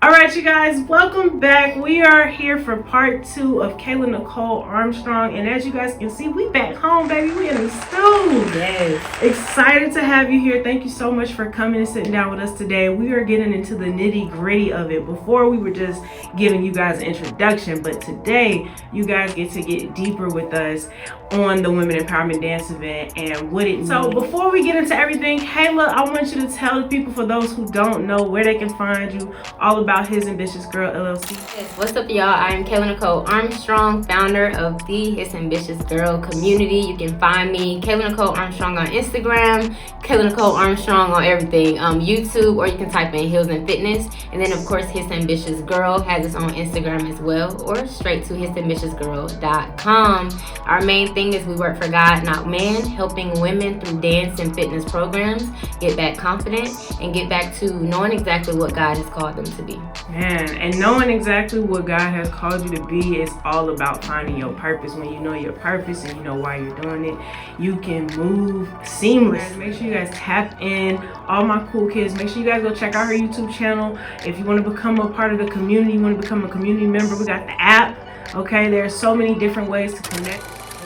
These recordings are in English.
All right, you guys, welcome back. We are here for part 2 of Kayla Nicole Armstrong, and as you guys can see, we back home, baby. We in the studio. Yes. Excited to have you here. Thank you so much for coming and sitting down with us today. We are getting into the nitty gritty of it. Before, we were just giving you guys an introduction, but today you guys get to get deeper with us on the Women Empowerment Dance event and what it means. So before we get into everything, Kayla, I want you to tell the people, for those who don't know, where they can find you, all about HISAmbitiousGirl LLC. Yes. What's up, y'all? I'm Kayla Nicole Armstrong, founder of the HISAmbitiousGirl community. You can find me, Kayla Nicole Armstrong, on Instagram, Kayla Nicole Armstrong on everything, YouTube, or you can type in Heels&Fitness. And then, of course, HISAmbitiousGirl has its own Instagram as well, or straight to HISAmbitiousGirl.com. Our main thing is we work for God, not man, helping women through dance and fitness programs get back confident and get back to knowing exactly what God has called them to be. Man, and knowing exactly what God has called you to be is all about finding your purpose. When you know your purpose and you know why you're doing it, you can move seamless. Make sure you guys tap in. All my cool kids, make sure you guys go check out her YouTube channel. If you want to become a part of the community, you want to become a community member, we got the app. Okay, there's so many different ways to connect.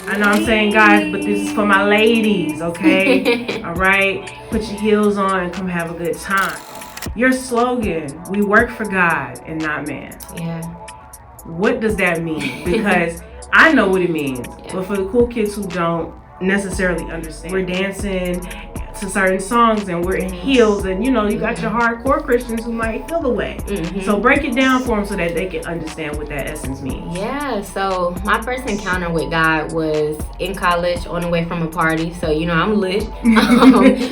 I know I'm saying guys, but this is for my ladies, okay? All right, put your heels on and come have a good time. Your slogan, we work for God and not man. Yeah. What does that mean? Because I know what it means, but for the cool kids who don't necessarily understand, we're dancing to certain songs and we're in heels, and you know, you got your hardcore Christians who might feel the way. So break it down for them so that they can understand what that essence means. Yeah, so my first encounter with God was in college on the way from a party, so you know I'm lit.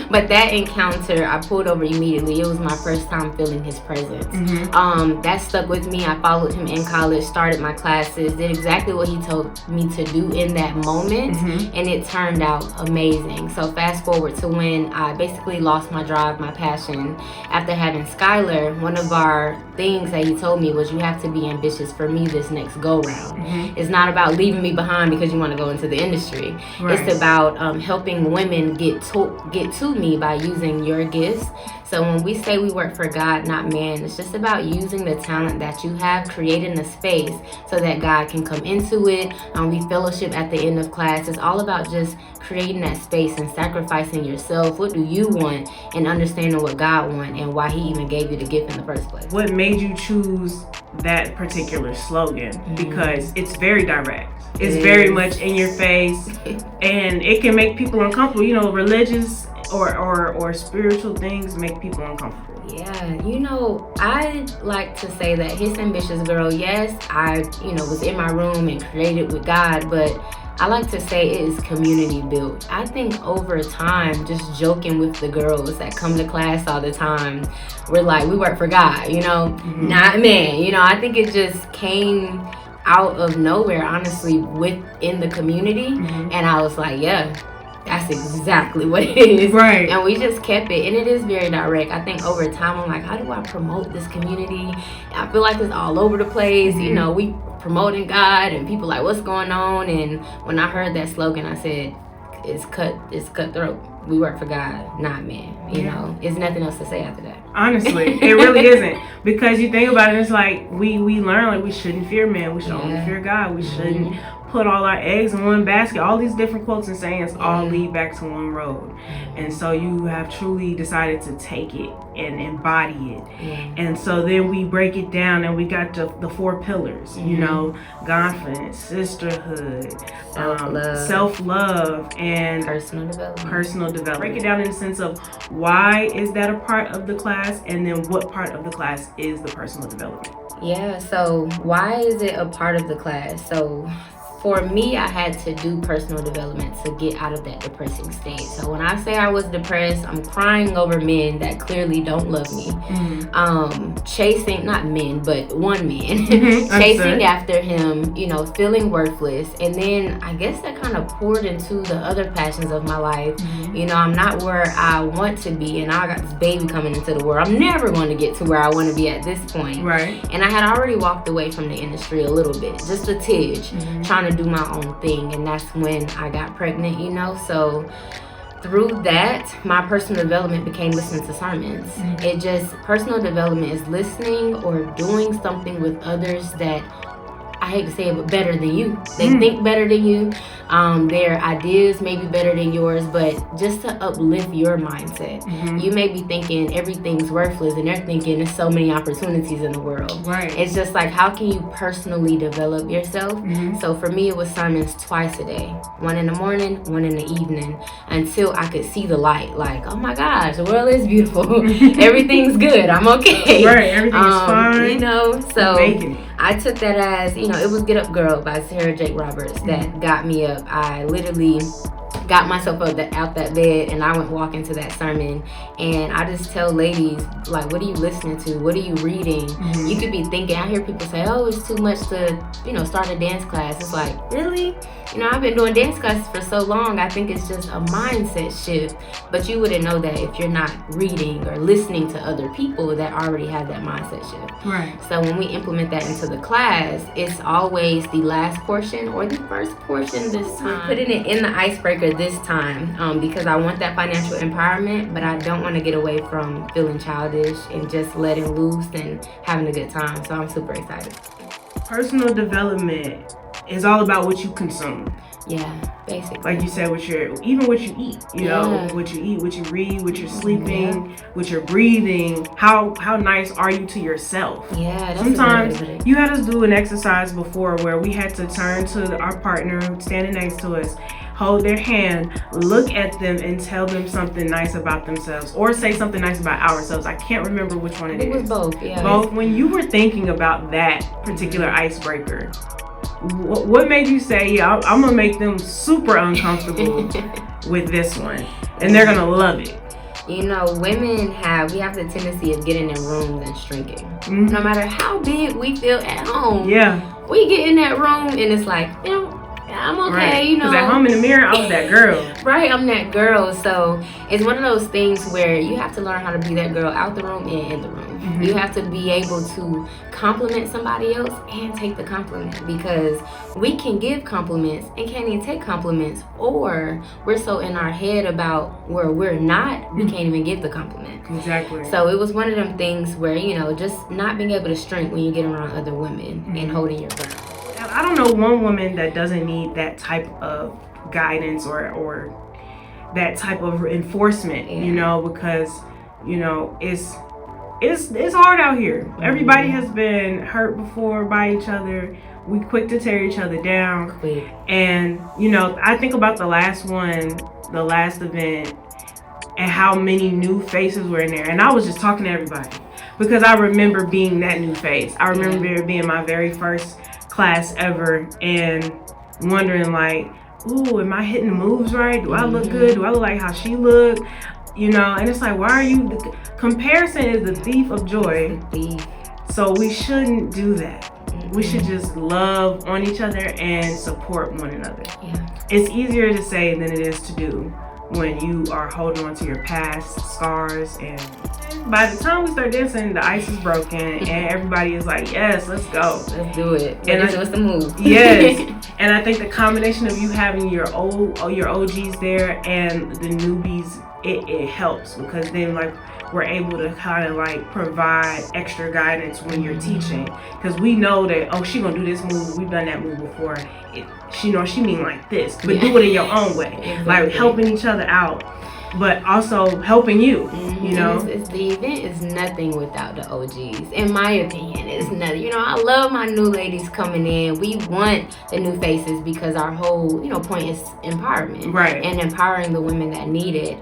But that encounter, I pulled over immediately. It was my first time feeling his presence. That stuck with me. I followed him in college, started my classes, did exactly what he told me to do in that moment, and it turned out amazing. So fast forward to when I basically lost my drive, my passion. After having Skylar, one of our things that he told me was, you have to be ambitious for me this next go round. It's not about leaving me behind because you want to go into the industry. It's about helping women get to me by using your gifts. So when we say we work for God, not man, it's just about using the talent that you have, creating a space so that God can come into it. We fellowship at the end of class. It's all about just creating that space and sacrificing yourself. What do you want? And understanding what God wants and why he even gave you the gift in the first place. What made you choose that particular slogan? Because it's very direct. It's very much in your face, and it can make people uncomfortable. You know, religious or spiritual things make people uncomfortable. Yeah, you know, I like to say that HISAmbitiousGirl, yes, I, was in my room and created with God, but I like to say it is community built. I think over time, just joking with the girls that come to class all the time, we're like, we work for God, not man. I think it just came out of nowhere, honestly, within the community. And I was like, yeah, that's exactly what it is. Right. And we just kept it. And it is very direct. I think over time, I'm like, how do I promote this community? I feel like it's all over the place. We promoting God and people like, what's going on? And when I heard that slogan, I said, it's cutthroat. We work for God, not man. You know, there's nothing else to say after that. Honestly, it really isn't. Because you think about it, it's like we learn like we shouldn't fear man. We should only fear God. We shouldn't put all our eggs in one basket. All these different quotes and sayings all lead back to one road. And so you have truly decided to take it and embody it. And so then we break it down and we got the 4 pillars, Godfidence, Sisterhood, self-love, and personal development. Break it down in the sense of why is that a part of the class, and then what part of the class is the personal development. Yeah, so why is it a part of the class? So for me, I had to do personal development to get out of that depressing state. So when I say I was depressed, I'm crying over men that clearly don't love me. Chasing, not men, but one man, chasing after him, feeling worthless. And then I guess that kind of poured into the other passions of my life. I'm not where I want to be, and now I got this baby coming into the world. I'm never going to get to where I want to be at this point. Right. And I had already walked away from the industry a little bit, just a tidge, trying to do my own thing. And that's when I got pregnant, So through that, my personal development became listening to sermons. Personal development is listening or doing something with others that, I hate to say it, but better than you. They think better than you. Their ideas may be better than yours, but just to uplift your mindset. You may be thinking everything's worthless, and they're thinking there's so many opportunities in the world. Right. It's just like, how can you personally develop yourself? So for me, it was sermons twice a day. One in the morning, one in the evening, until I could see the light. Like, oh my gosh, the world is beautiful. Everything's good. I'm okay. Right, everything's fine. You know, so Making it. I took that as, you know, it was Get Up Girl by Sarah Jake Roberts that got me up. I literally got myself up out that bed, and I went walking to that sermon. And I just tell ladies, like, what are you listening to? What are you reading? You could be thinking, I hear people say, oh, it's too much to, you know, start a dance class. It's like, really? You know, I've been doing dance classes for so long. I think it's just a mindset shift. But you wouldn't know that if you're not reading or listening to other people that already have that mindset shift. Right. So when we implement that into the class, it's always the last portion or the first portion this time. Putting it in the icebreaker this time because I want that financial empowerment, but I don't want to get away from feeling childish and just letting loose and having a good time. So I'm super excited. Personal development is all about what you consume. Yeah, basically. Like you said, even what you eat, you know, what you eat, what you read, what you're sleeping, what you're breathing, how nice are you to yourself? Yeah, that's sometimes you had us do an exercise before where we had to turn to our partner standing next to us, hold their hand, look at them, and tell them something nice about themselves, or say something nice about ourselves. I can't remember which one it is. It was both, yeah. Both. When you were thinking about that particular icebreaker, what made you say, yeah, I'm gonna make them super uncomfortable with this one, and they're gonna love it? You know, women we have the tendency of getting in rooms and shrinking. No matter how big we feel at home, we get in that room and it's like, you know, I'm okay, right. You know. Because at home in the mirror, I was that girl. Right, I'm that girl. So it's one of those things where you have to learn how to be that girl out the room and in the room. You have to be able to compliment somebody else and take the compliment, because we can give compliments and can't even take compliments, or we're so in our head about where we're not, we can't even give the compliment. Exactly. So it was one of them things where, you know, just not being able to shrink when you get around other women and holding your ground. I don't know one woman that doesn't need that type of guidance or that type of enforcement, you know, because, you know, it's hard out here. Everybody has been hurt before by each other. We quick to tear each other down. Quick. And, you know, I think about the last event, and how many new faces were in there. And I was just talking to everybody because I remember being that new face. I remember it being my very first class ever and wondering like, ooh, am I hitting the moves right? Do I look good? Do I look like how she looked? You know, and it's like, why are you? Comparison is the thief of joy. So we shouldn't do that. We should just love on each other and support one another. Yeah. It's easier to say than it is to do when you are holding on to your past scars. And by the time we start dancing, the ice is broken and everybody is like, yes, let's go. Let's do it. And what's the move? Yes. And I think the combination of you having your OGs there and the newbies, it helps, because then like we're able to kind of like provide extra guidance when you're teaching, because we know that, oh, she gonna do this move, we've done that move before, she mean like this, but do it in your own way. Exactly. Like helping each other out, but also helping you, you know. The event is nothing without the OGs, in my opinion. It's nothing. You know, I love my new ladies coming in. We want the new faces because our whole, you know, point is empowerment, right? And empowering the women that need it.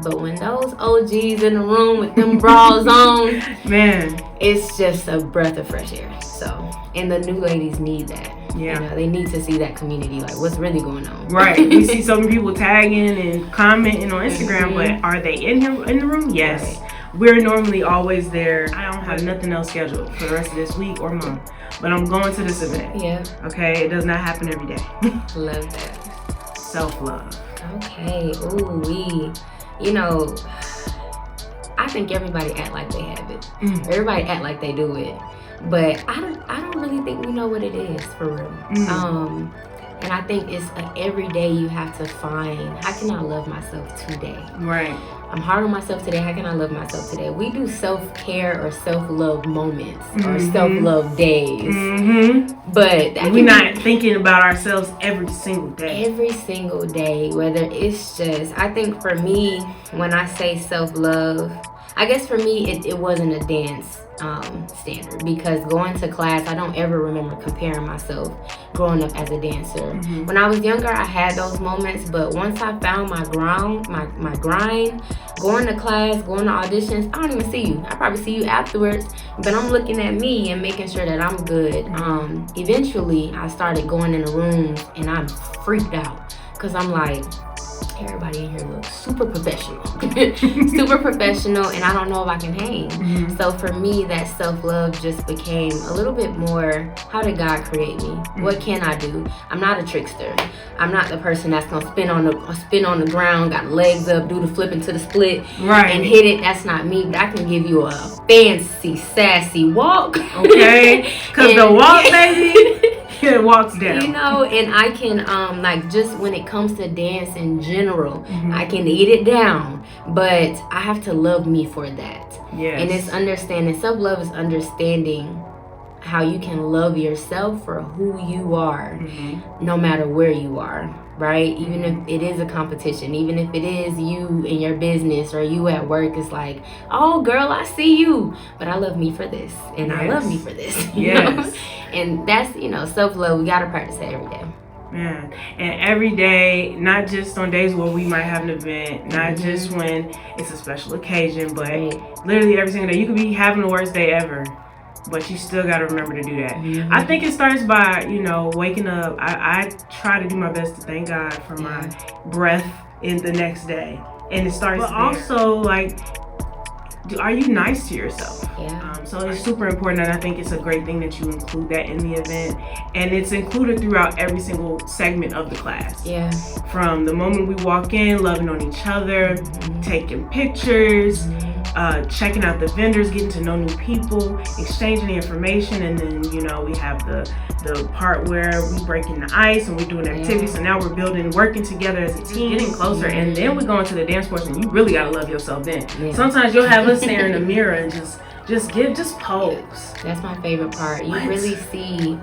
But when those OGs in the room with them bras on, man, it's just a breath of fresh air. So, and the new ladies need that. Yeah. You know, they need to see that community, like what's really going on. Right. We see so many people tagging and commenting on Instagram, but are they in the room? Yes. Right. We're normally always there. I don't have nothing else scheduled for the rest of this week or month, but I'm going to this event. Yeah. Okay. It does not happen every day. Love that. Self-love. Okay. Ooh, you know, I think everybody act like they have it. Everybody act like they do it. But I don't really think we know what it is for real. And I think it's every day you have to find, how can I love myself today? Right. I'm hard on myself today. How can I love myself today? We do self-care or self-love moments or self-love days. But we're not thinking about ourselves every single day. Every single day, whether it's just, I think for me, when I say self-love, I guess for me, it wasn't a dance standard, because going to class, I don't ever remember comparing myself growing up as a dancer. When I was younger, I had those moments, but once I found my grind, going to class, going to auditions, I don't even see you. I probably see you afterwards, but I'm looking at me and making sure that I'm good. Eventually, I started going in the rooms and I'm freaked out, because I'm like, everybody in here looks super professional. Super professional, and I don't know if I can hang. So for me, that self-love just became a little bit more, how did God create me? What can I do? I'm not a trickster. I'm not the person that's gonna spin on the ground, got legs up, do the flip into the split, and hit it. That's not me, but I can give you a fancy, sassy walk. Okay, because the walk, baby, it walks down. You know, and I can, like, just when it comes to dance in general, I can eat it down, but I have to love me for that. Yes. And it's understanding, self-love is understanding how you can love yourself for who you are, no matter where you are, right? Even if it is a competition, even if it is you in your business or you at work, it's like, oh girl, I see you, but I love me for this, and I love me for this. You know? And that's, you know, self-love, we gotta practice it every day. Yeah, and every day, not just on days where we might have an event, not just when it's a special occasion, but literally every single day. You could be having the worst day ever, but you still got to remember to do that. I think it starts by, you know, waking up. I try to do my best to thank God for my breath in the next day, and it starts. But also, like, are you nice to yourself? So it's super important, and I think it's a great thing that you include that in the event, and it's included throughout every single segment of the class. From the moment we walk in, loving on each other, taking pictures, checking out the vendors, getting to know new people, exchanging the information, and then, you know, we have the part where we breaking the ice and we're doing activities. So now we're building, working together as a team, getting closer, and then we go into the dance portion. You really gotta love yourself then. Sometimes you'll have us stare in the mirror and just pose. That's my favorite part. You really see,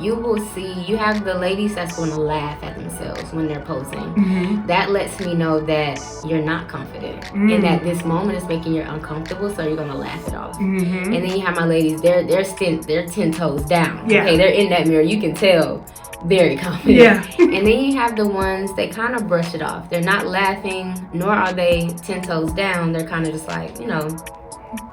you will see, you have the ladies that's going to laugh at themselves when they're posing. That lets me know that you're not confident and that this moment is making you uncomfortable, so you're going to laugh it off. And then you have my ladies, they're 10 toes down. Okay, they're in that mirror, you can tell, very confident. And then you have the ones that kind of brush it off. They're not laughing, nor are they 10 toes down. They're kind of just like, you know,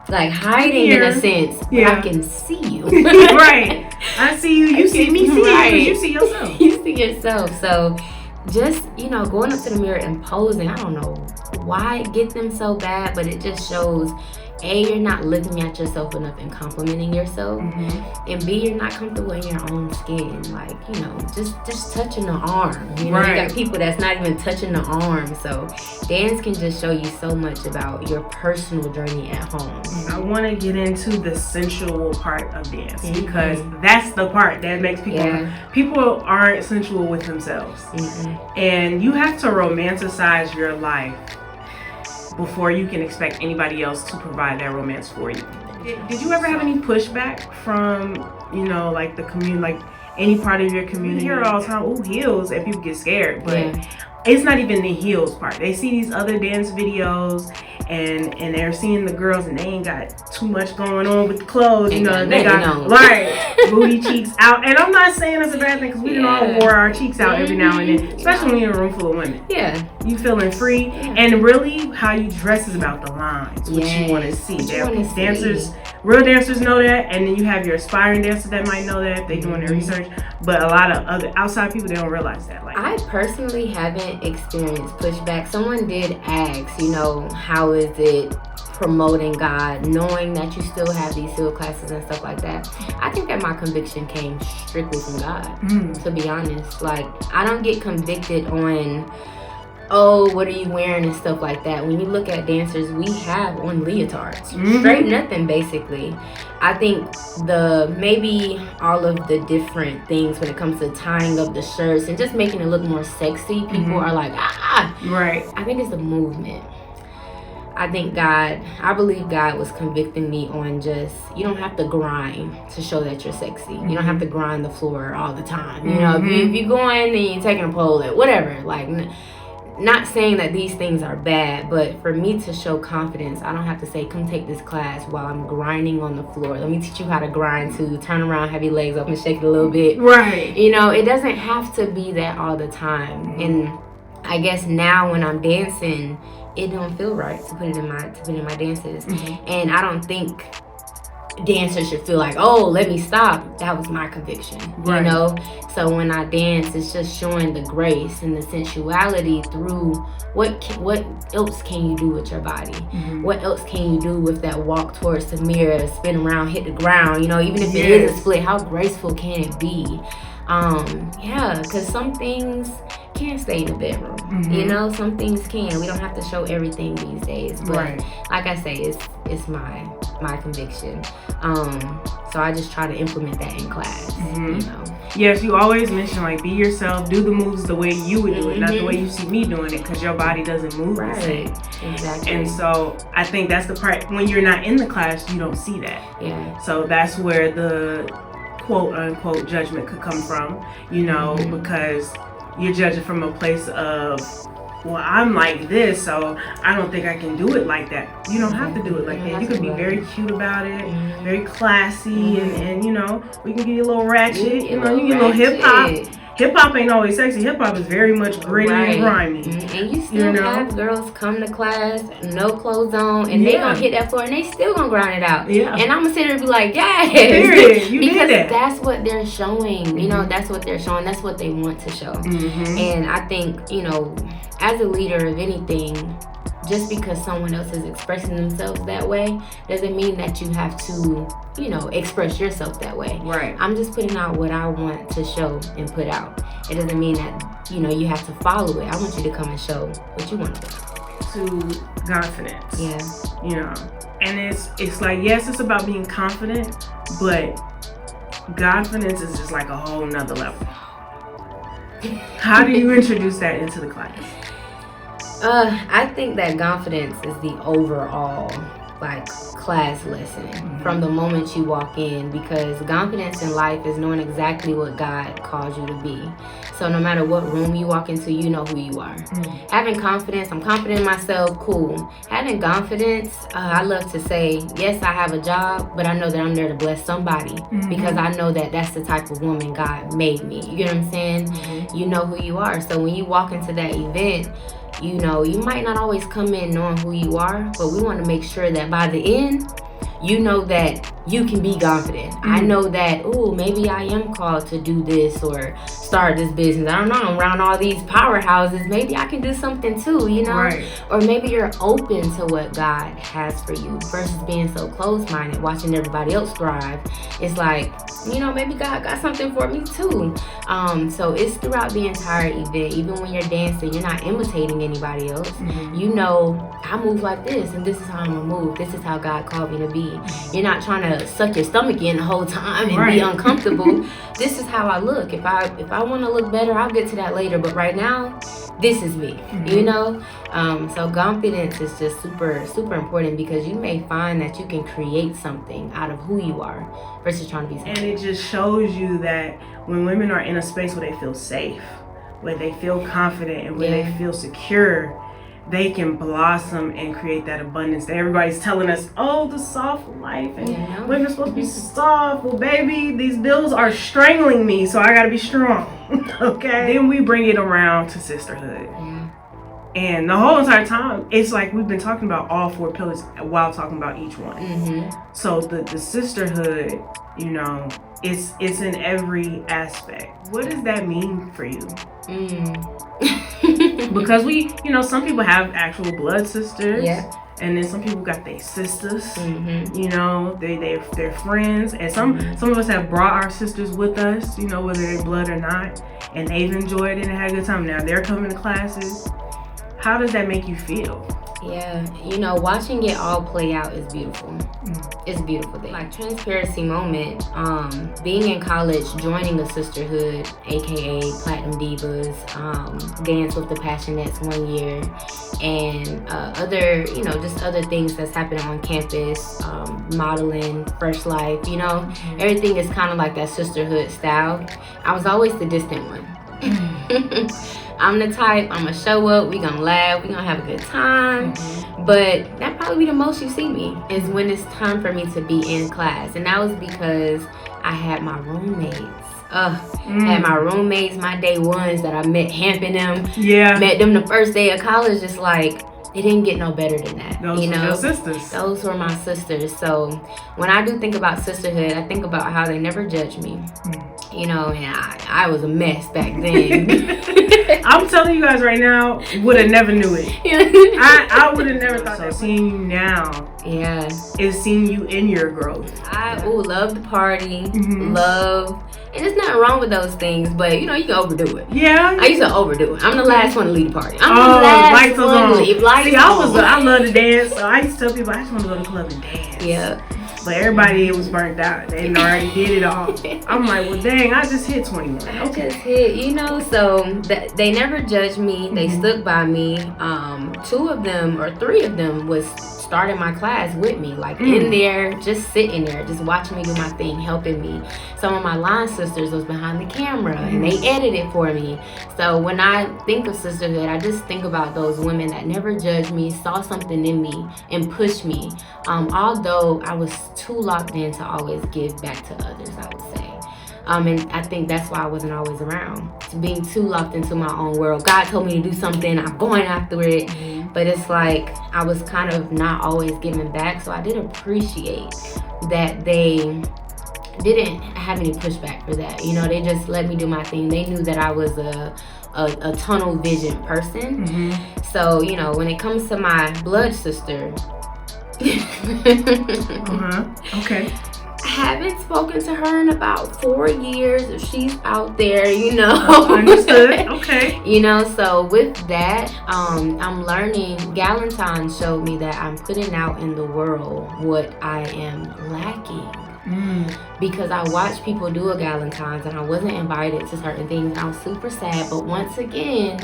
like hiding in a sense. I can see you. I see you. You see me. You see yourself. You see yourself. So just, you know, going up to the mirror and posing, I don't know why it gets them so bad, but it just shows, A, you're not looking at yourself enough and complimenting yourself, and B, you're not comfortable in your own skin. Like, you know, just touching the arm. You know, you got people that's not even touching the arm. So dance can just show you so much about your personal journey at home. I want to get into the sensual part of dance, because that's the part that makes people aren't sensual with themselves, and you have to romanticize your life before you can expect anybody else to provide that romance for you. Did you ever have any pushback from, you know, like the community, like any part of your community? You hear it all the time, ooh, heels, and people get scared, but it's not even the heels part. They see these other dance videos and they're seeing the girls and they ain't got too much going on with the clothes, you know, they got booty cheeks out. And I'm not saying it's a bad thing, because we done all wore our cheeks out every now and then, especially when you're in a room full of women. You feeling free, and really how you dress is about the lines, what you want to see. Dancers, real dancers know that, and then you have your aspiring dancers that might know that if they're doing their research, but a lot of other outside people, they don't realize that. Like, I personally haven't experienced pushback. Someone did ask, you know, how is it promoting God, knowing that you still have these heel classes and stuff like that? I think that my conviction came strictly from God, to be honest. Like, I don't get convicted on oh, what are you wearing and stuff like that. When you look at dancers, we have on leotards, straight nothing basically. I think maybe all of the different things when it comes to tying up the shirts and just making it look more sexy, people are like, Right. I think it's the movement. I believe God was convicting me on just, you don't have to grind to show that you're sexy. You don't have to grind the floor all the time. You know, if you're going and you're taking a pole or whatever, like, not saying that these things are bad, but for me to show confidence, I don't have to say, come take this class while I'm grinding on the floor. Let me teach you how to grind too. Turn around, have your legs up and shake it a little bit. Right. You know, it doesn't have to be that all the time. And I guess now when I'm dancing, it don't feel right to put it in my dances. And I don't think dancers should feel like, oh, let me stop. That was my conviction, you know. So when I dance, it's just showing the grace and the sensuality through what else can you do with your body? What else can you do with that walk towards the mirror, spin around, hit the ground, you know, even if it is a split, how graceful can it be? Because some things can't stay in the bedroom. You know, some things can. We don't have to show everything these days. But like I say, it's my conviction. So I just try to implement that in class. You know. Yes, you always mention like, be yourself, do the moves the way you would do it, not the way you see me doing it, because your body doesn't move the same. Exactly. And so I think that's the part, when you're not in the class, you don't see that. Yeah. So that's where the quote unquote judgment could come from, you know, because you're judging from a place of, well, I'm like this, so I don't think I can do it like that. You don't have to do it like that. You can be very cute about it, very classy, and you know, we can get you a little ratchet, you know, you get a little hip hop. Hip hop ain't always sexy. Hip hop is very much gritty and grimy. And you still have girls come to class, no clothes on, and they gonna hit that floor and they still gonna grind it out. And I'm gonna sit there and be like, yes, period. You because did that. That's what they're showing. You know, that's what they're showing. That's what they want to show. And I think, you know, as a leader of anything, just because someone else is expressing themselves that way doesn't mean that you have to, you know, express yourself that way. Right. I'm just putting out what I want to show and put out. It doesn't mean that, you know, you have to follow it. I want you to come and show what you want to do. To Godfidence. Yeah. You know, and it's like, yes, it's about being confident, but Godfidence is just like a whole nother level. How do you introduce that into the class? I think that confidence is the overall like class lesson from the moment you walk in, because confidence in life is knowing exactly what God calls you to be. So no matter what room you walk into, you know who you are. Having confidence, I'm confident in myself, cool. Having confidence, I love to say, yes, I have a job, but I know that I'm there to bless somebody because I know that that's the type of woman God made me. You get what I'm saying? You know who you are. So when you walk into that event, you know, you might not always come in knowing who you are, but we want to make sure that by the end, you know that you can be confident. I know that, ooh, maybe I am called to do this or start this business. I don't know, I'm around all these powerhouses. Maybe I can do something too, you know? Or maybe you're open to what God has for you versus being so closed-minded, watching everybody else thrive. It's like, you know, maybe God got something for me too. So it's throughout the entire event. Even when you're dancing, you're not imitating anybody else. You know, I move like this, and this is how I'm gonna move. This is how God called me to be. You're not trying to suck your stomach in the whole time and be uncomfortable. This is how I look. If I want to look better, I'll get to that later. But right now, this is me. You know. So confidence is just super, super important, because you may find that you can create something out of who you are versus trying to be something. And it just shows you that when women are in a space where they feel safe, where they feel confident, and where they feel secure, they can blossom and create that abundance that everybody's telling us, oh, the soft life, and women are supposed to be soft. Well, baby, these bills are strangling me, so I gotta be strong. Okay? Then we bring it around to sisterhood. And the whole entire time, it's like we've been talking about all four pillars while talking about each one. So the sisterhood, you know, it's in every aspect. What does that mean for you? Because we, you know, some people have actual blood sisters. And then some people got their sisters, you know, they're friends. And some of us have brought our sisters with us, you know, whether they're blood or not. And they've enjoyed it and had a good time. Now they're coming to classes. How does that make you feel? Yeah, you know, watching it all play out is beautiful. It's a beautiful thing. Like, transparency moment, being in college, joining a sisterhood, aka Platinum Divas, Dance with the Passionettes 1 year, and other, you know, just other things that's happening on campus, modeling, Fresh Life, you know, everything is kind of like that sisterhood style. I was always the distant one. I'm the type, I'm gonna show up, we gonna laugh, we gonna have a good time. But that probably be the most you see me is when it's time for me to be in class. And that was because I had my roommates. Had my roommates, my day ones that I met, Hamping them. Yeah. Met them the first day of college. Just like, it didn't get no better than that. Those were your sisters. Those were my sisters. So when I do think about sisterhood, I think about how they never judged me. You know, and I was a mess back then. I'm telling you guys right now, would have never knew it. I would have never thought that. Seeing you now, is seeing you in your growth. I love the party, love, and there's nothing wrong with those things, but you know, you can overdo it. Yeah. I used to overdo it. I'm the last one to leave the party. I'm the last one to leave. See, I love to dance, so I used to tell people I just want to go to the club and dance. Yeah. But everybody was burnt out. They already did it all. I'm like, well, dang, I just hit 21. I just hit, you know, so they never judged me. They stuck by me. 2 of them or 3 of them was starting my class with me, like in there, just sitting there, just watching me do my thing, helping me. Some of my line sisters was behind the camera and they edited for me. So when I think of sisterhood, I just think about those women that never judged me, saw something in me and pushed me. Although I was too locked in to always give back to others, I would say. And I think that's why I wasn't always around. Being too locked into my own world. God told me to do something, I'm going after it. But it's like I was kind of not always giving back. So I did appreciate that they didn't have any pushback for that. You know, they just let me do my thing. They knew that I was a tunnel vision person. So, you know, when it comes to my blood sister, okay. I haven't spoken to her in about 4 years. If she's out there, you know. Understood. Okay. You know, so with that, I'm learning. Galentine showed me that I'm putting out in the world what I am lacking. Because I watched people do a Galentine's and I wasn't invited to certain things. And I was super sad. But once again,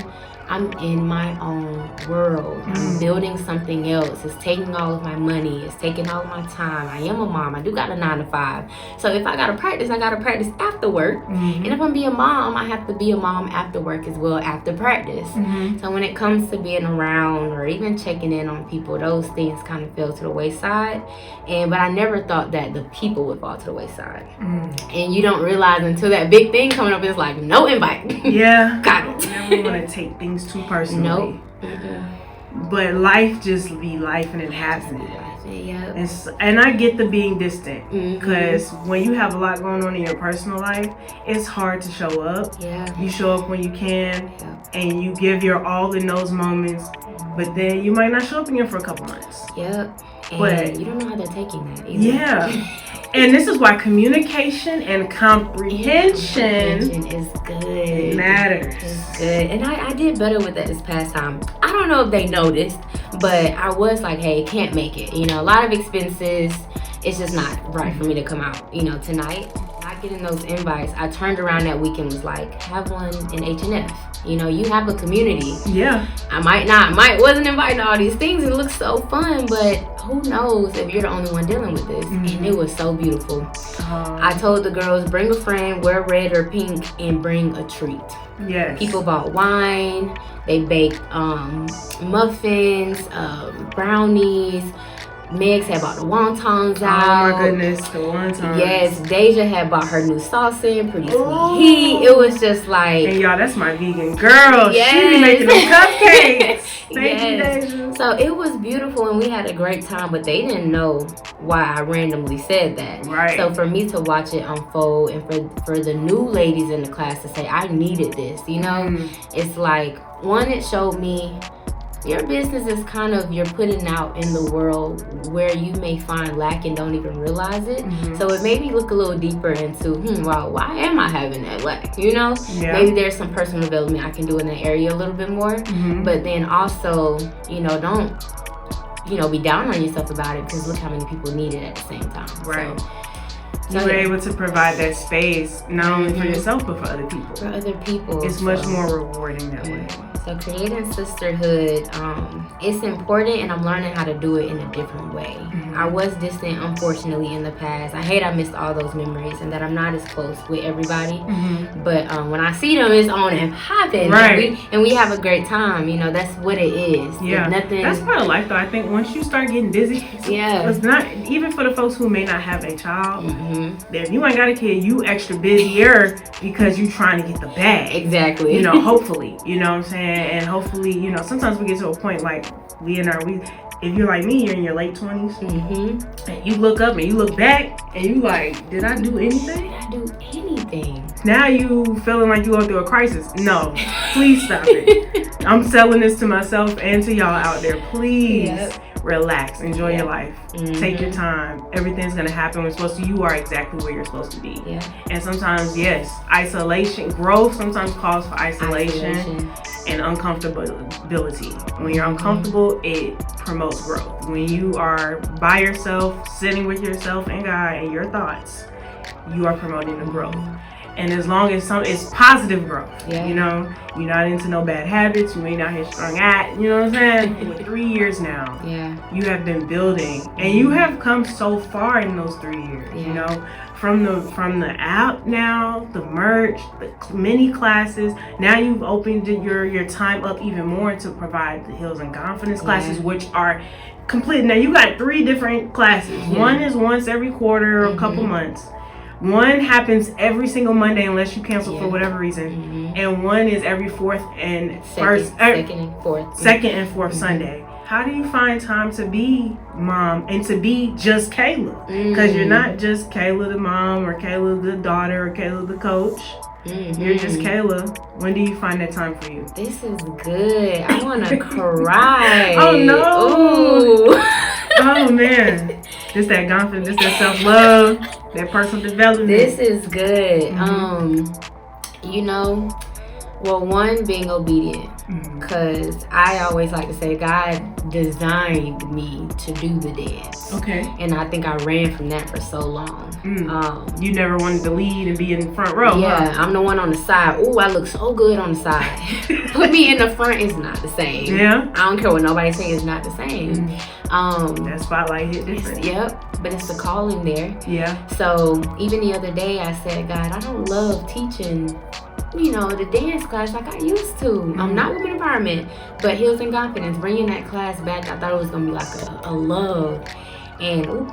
I'm in my own world. I'm building something else. It's taking all of my money. It's taking all of my time. I am a mom. I do got a 9 to 5. So if I got to practice, I got to practice after work. And if I'm being a mom, I have to be a mom after work as well, after practice. So when it comes to being around or even checking in on people, those things kind of fell to the wayside. But I never thought that the people would fall to the wayside. And you don't realize until that big thing coming up, it's like, no invite. Yeah. Got it. Never want to take things too personally. But life just be life and it happens. And I get the being distant because when you have a lot going on in your personal life, it's hard to show up. You show up when you can and you give your all in those moments, but then you might not show up again for a couple months. But you don't know how they're taking that either. And this is why communication and comprehension is good. Matters. It's good. And I did better with that this past time. I don't know if they noticed, but I was like, hey, can't make it. You know, a lot of expenses. It's just not right for me to come out, you know, tonight. Not getting those invites. I turned around that weekend, was like, have one in H&F. You know, you have a community. I wasn't invited to all these things. It looks so fun, but who knows if you're the only one dealing with this. And it was so beautiful. I told the girls, bring a friend, wear red or pink, and bring a treat. People bought wine. They baked muffins, brownies. Megs had bought the wontons out. Oh my goodness, the wontons. Yes, Deja had bought her new salsa and pretty sweet heat. It was just like... And y'all, that's my vegan girl. She be making them cupcakes. Thank you, Deja. So it was beautiful and we had a great time, but they didn't know why I randomly said that. So for me to watch it unfold and for the new ladies in the class to say, I needed this, you know? It's like, one, it showed me your business is kind of, you're putting out in the world where you may find lack and don't even realize it. So it made me look a little deeper into, well, why am I having that lack? You know, maybe there's some personal development I can do in that area a little bit more. But then also, you know, don't, you know, be down on yourself about it, because look how many people need it at the same time. Right. So you were able to provide that space not only for yourself but for other people. For other people. It's much more rewarding that way. So creating sisterhood, it's important, and I'm learning how to do it in a different way. I was distant, unfortunately, in the past. I missed all those memories, and that I'm not as close with everybody. But when I see them, it's on and popping. Right. And we have a great time. You know, that's what it is. Yeah. That's part of life, though. I think once you start getting busy, it's not, even for the folks who may not have a child, if you ain't got a kid, you extra busier because you trying to get the bag. Exactly. You know, hopefully, you know what I'm saying? And hopefully, you know, sometimes we get to a point like if you're like me, you're in your late 20s, and you look up and you look back and you like, did I do anything? Did I do anything? Now you feeling like you go through a crisis. No, please stop it. I'm selling this to myself and to y'all out there. Please relax, enjoy your life, take your time. Everything's gonna happen when it's supposed to. You are exactly where you're supposed to be. And sometimes, isolation, growth sometimes calls for isolation and uncomfortability. When you're uncomfortable, it promotes growth. When you are by yourself, sitting with yourself and God and your thoughts, you are promoting the growth. And as long as it's positive growth, you know, you're not into no bad habits, you ain't out here strung out, you know what I'm saying? For 3 years now, you have been building, and you have come so far in those 3 years, you know, from the app now, the merch, the mini classes. Now you've opened your time up even more to provide the Heels and Godfidence classes, which are complete. Now you got 3 different classes. One is once every quarter or a couple months. One happens every single Monday unless you cancel for whatever reason, and one is every second and fourth Sunday. How do you find time to be mom and to be just Kayla? Because you're not just Kayla the mom or Kayla the daughter or Kayla the coach. You're just Kayla. When do you find that time for you? This is good. I want to cry. Oh no! Ooh. Oh man! This that confidence, this that self-love, that personal development. This is good. You know, well, one, being obedient, because I always like to say God designed me to do the dance. Okay. And I think I ran from that for so long. You never wanted to lead and be in the front row. Yeah, I'm the one on the side. Ooh, I look so good on the side. Put me in the front, it's not the same. Yeah. I don't care what nobody says, it's not the same. That spotlight hit different. But it's the calling there. Yeah. So even the other day I said, God, I don't love teaching, you know, the dance class like I used to. I'm not Women Empowerment, but Heels and Godfidence, bringing that class back, I thought it was gonna be like a love. And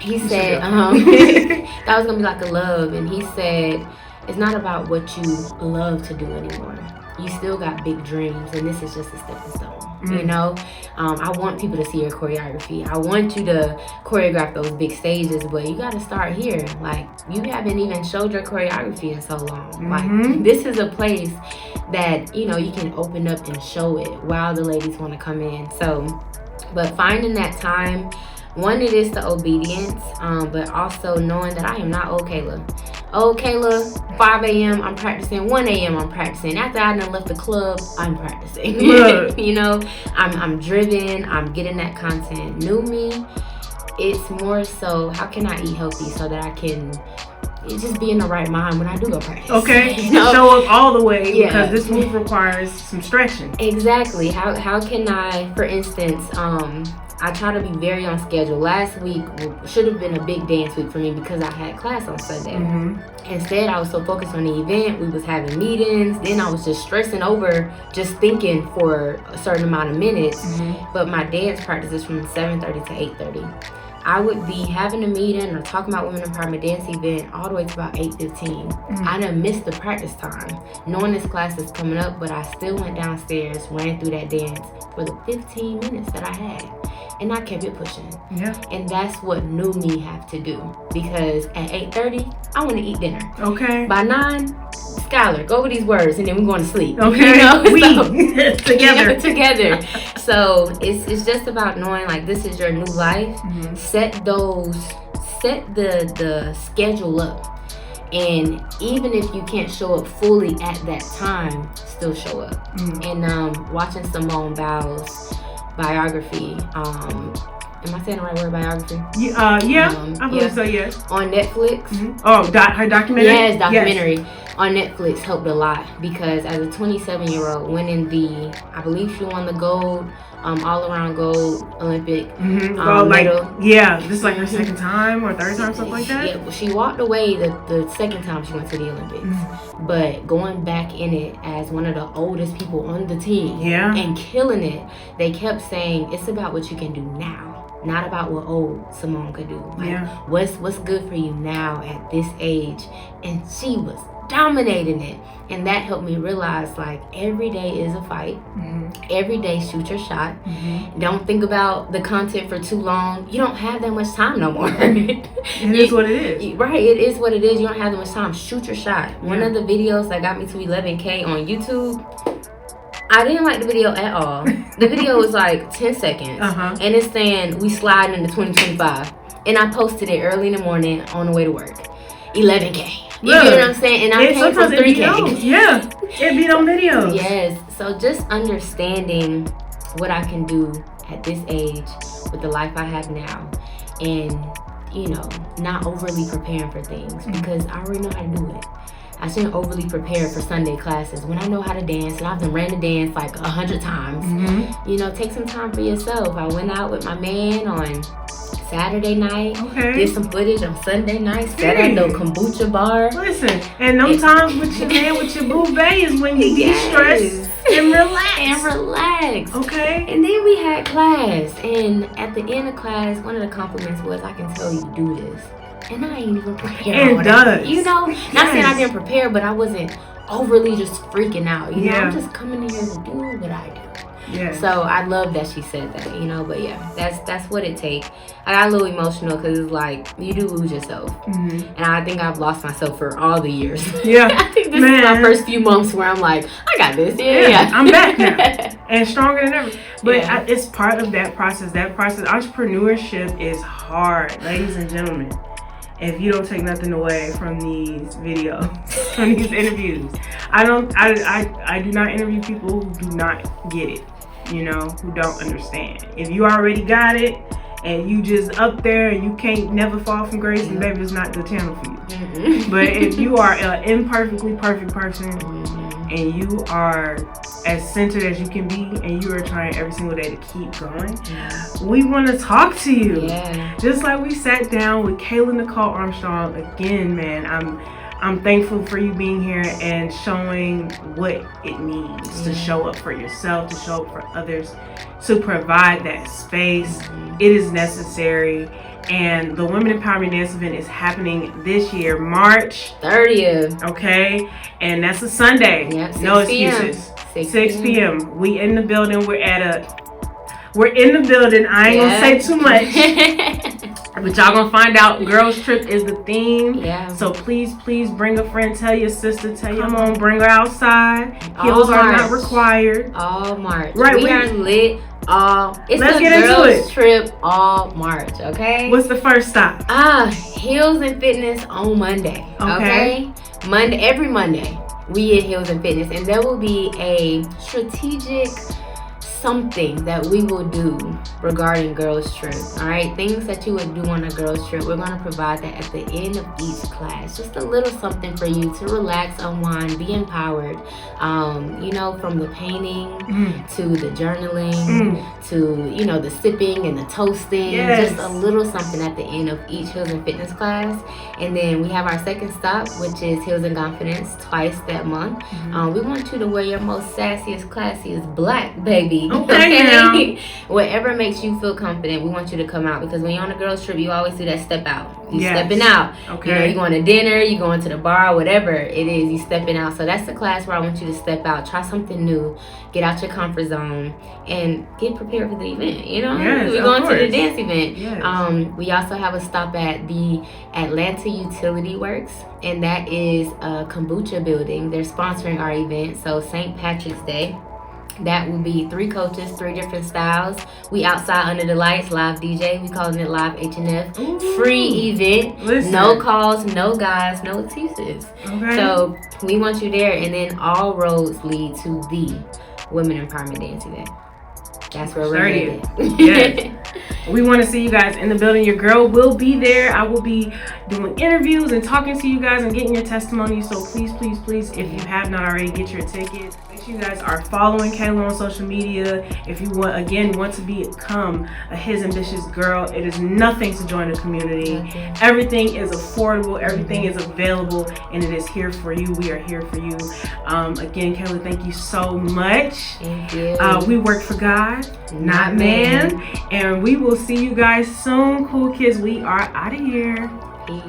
he said, that was gonna be like a love. And he said, it's not about what you love to do anymore. You still got big dreams, and this is just a stepping stone. You know, I want people to see your choreography. I want you to choreograph those big stages, but you got to start here. Like, you haven't even showed your choreography in so long. Like, this is a place that, you know, you can open up and show it while the ladies want to come in. So, but finding that time, one, it is the obedience, but also knowing that I am not old Kayla. Old Kayla, 5 a.m. I'm practicing, 1 a.m. I'm practicing. After I done left the club, I'm practicing. You know, I'm driven, I'm getting that content. New me, it's more so, how can I eat healthy so that I can just be in the right mind when I do go practice? Okay, you know? Show up all the way, because this move requires some stretching. Exactly. How can I, for instance, I try to be very on schedule. Last week should have been a big dance week for me because I had class on Sunday. Instead, I was so focused on the event. We was having meetings. Then I was just stressing over just thinking for a certain amount of minutes. But my dance practice is from 7:30 to 8:30. I would be having a meeting or talking about Women Empowerment Dance event all the way to about 8:15. I done missed the practice time, knowing this class is coming up, but I still went downstairs, ran through that dance for the 15 minutes that I had. And I kept it pushing. And that's what new me have to do. Because at 8:30, I want to eat dinner. Okay. By 9, Skylar, go over these words, and then we're going to sleep. Okay, together. Together. So it's just about knowing like this is your new life. Set the schedule up. And even if you can't show up fully at that time, still show up. And watching Simone Biles' biography, am I saying the right word, biography? I believe so, yes. On Netflix. Oh, her documentary? Yes, documentary. On Netflix helped a lot because as a 27-year-old winning I believe she won the gold, all-around gold Olympic medal. This is like her second time or third time, something like that? Yeah, well, she walked away the second time she went to the Olympics. But going back in it as one of the oldest people on the team and killing it, they kept saying, it's about what you can do now. Not about what old Simone could do. Like, what's good for you now at this age? And she was dominating it. And that helped me realize like every day is a fight. Every day shoot your shot. Don't think about the content for too long. You don't have that much time no more. It is what it is. Right, it is what it is. You don't have that much time. Shoot your shot. One of the videos that got me to 11K on YouTube, I didn't like the video at all. The video was like 10 seconds. And it's saying we slide into 2025. And I posted it early in the morning on the way to work. 11K. You get what I'm saying? And I came from 3K. Yeah, it be on videos. Yes. So just understanding what I can do at this age with the life I have now. And, not overly preparing for things because I already know how to do it. I shouldn't overly prepare for Sunday classes when I know how to dance and I've been ran to dance like 100 times. Take some time for yourself. I went out with my man on Saturday night. Did some footage on Sunday night. Sat at the kombucha bar. Listen, and them times with your man, with your boo bae is when you de-stress and relax. Okay. And then we had class. And at the end of class, one of the compliments was, I can tell you do this. And I ain't even prepared. It does. Not saying I didn't prepare, but I wasn't overly just freaking out. I'm just coming in here to do what I do. So I love that she said that, but that's what it takes. I got a little emotional because it's like you do lose yourself. And I think I've lost myself for all the years. I think this is my first few months where I'm like, I got this. I'm back now and stronger than ever. But it's part of that process. Entrepreneurship is hard, ladies and gentlemen. If you don't take nothing away from these videos, from these interviews, I do not interview people who do not get it, who don't understand. If you already got it and you just up there and you can't never fall from grace, then baby, it's not the channel for you. But if you are an imperfectly perfect person and you are as centered as you can be and you are trying every single day to keep going, we want to talk to you. Just like we sat down with Kayla Nicole Armstrong again, man. I'm thankful for you being here and showing what it means to show up for yourself, to show up for others, to provide that space. It is necessary. And the Women Empowerment Dance event is happening this year, March 30th. Okay, and that's a Sunday. No excuses. 6 p.m. We in the building. We're in the building. I ain't gonna say too much, but y'all gonna find out. Girls Trip is the theme. So please bring a friend. Tell your sister. Tell your mom. Bring her outside. Heels are not required. All March. Right. We are lit. It's Let's the get into Girls it. Trip all March. Okay. What's the first stop? Heels&Fitness on Monday. Okay. Every Monday. We at Heels&Fitness, and there will be a strategic something that we will do regarding girls trip. All right, things that you would do on a girls trip, we're going to provide that at the end of each class. Just a little something for you to relax, unwind, be empowered. From the painting to the journaling to the sipping and the toasting. Just a little something at the end of each Heels&Fitness class. And then we have our second stop, which is Heels and Godfidence, twice that month. We want you to wear your most sassiest, classiest black, baby. league. Okay, now. Whatever makes you feel confident, we want you to come out, because when you're on a girls trip, you always do that step out. You stepping out. Okay. You know, you going to dinner, you going to the bar, whatever it is, you stepping out. So that's the class where I want you to step out, try something new, get out your comfort zone, and get prepared for the event. You know, we're going to the dance event. Yes. We also have a stop at the Atlanta Utility Works, and that is a kombucha building. They're sponsoring our event. So St. Patrick's Day. That will be 3 coaches, 3 different styles. We outside under the lights, live DJ. We calling it live H&F. Ooh. Free event. Listen. No calls, no guys, no excuses. Okay. So we want you there, and then all roads lead to the Women Empowerment Dance event. That's where we're headed. Yes. We want to see you guys in the building. Your girl will be there. I will be doing interviews and talking to you guys and getting your testimony. So please, please, please, if you have not already, get your tickets. Make sure you guys are following Kayla on social media. If you want to become a His Ambitious Girl, it is nothing to join the community. Everything is affordable. Everything is available, and it is here for you. We are here for you. Again, Kayla, thank you so much. Thank you. We work for God, not man. And we will see you guys soon. Cool kids, we are out of here. Peace.